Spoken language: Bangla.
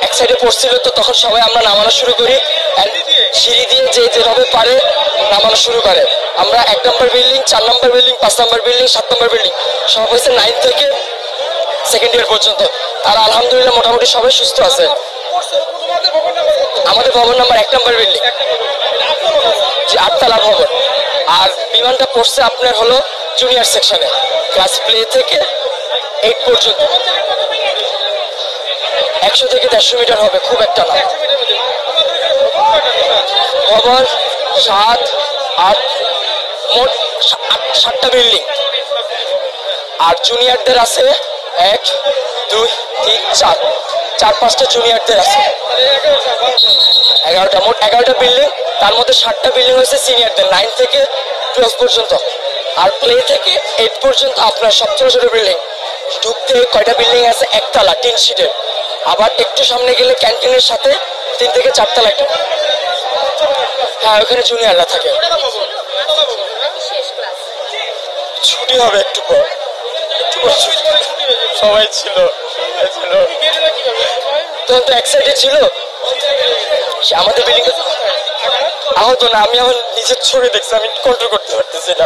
এক সাইডে পড়ছিল, তো তখন সবাই আমরা নামানো শুরু করি, সিঁড়ি দিয়ে যে যেভাবে পারে নামানো শুরু করে। আমরা 1 নম্বর বিল্ডিং, 4 নম্বর বিল্ডিং, 5 নম্বর বিল্ডিং, 7 নম্বর বিল্ডিং সব হয়েছে 9 থেকে সেকেন্ড ইয়ার পর্যন্ত। আর আলহামদুলিল্লাহ মোটামুটি সবাই সুস্থ আছে। আমাদের ভবন নাম্বার 1 নম্বর বিল্ডিং, যে 8তলা ভবন। আর বিমানটা পড়ছে আপনার হলো জুনিয়র সেকশনে, ক্লাস প্লে থেকে 8 পর্যন্ত। 100 থেকে 150 মিটার হবে, খুব একটা না। ভবন 7, 8, মোট 7টা বিল্ডিং। আর জুনিয়রদের আছে 1, 2, 3, 4, 4-5টা জুনিয়রদের আছে। 11টা, মোট 11টা বিল্ডিং। তার মধ্যে 7টা বিল্ডিং হয়েছে সিনিয়রদের, 9 থেকে 12 পর্যন্ত। আর প্লে থেকে 8 পর্যন্ত আপনার সব ছোট ছোট বিল্ডিং। ঢুকতে কয়টা বিল্ডিং আছে, 1তলা টিন শিটের। আবার একটু সামনে গেলে ক্যান্টিনের সাথে 3 থেকে 4 তলা একটা। হ্যাঁ, ওখানে জুনিয়ররা থাকে। ছুটি হবে একটু পর, সবাই ছিল তখন তো এক সাইডে ছিল। আমাদের বিল্ডিং আহত না, আমি এখন নিজের ছবি দেখছি, আমি কন্ট্রোল করতে পারতেছি না।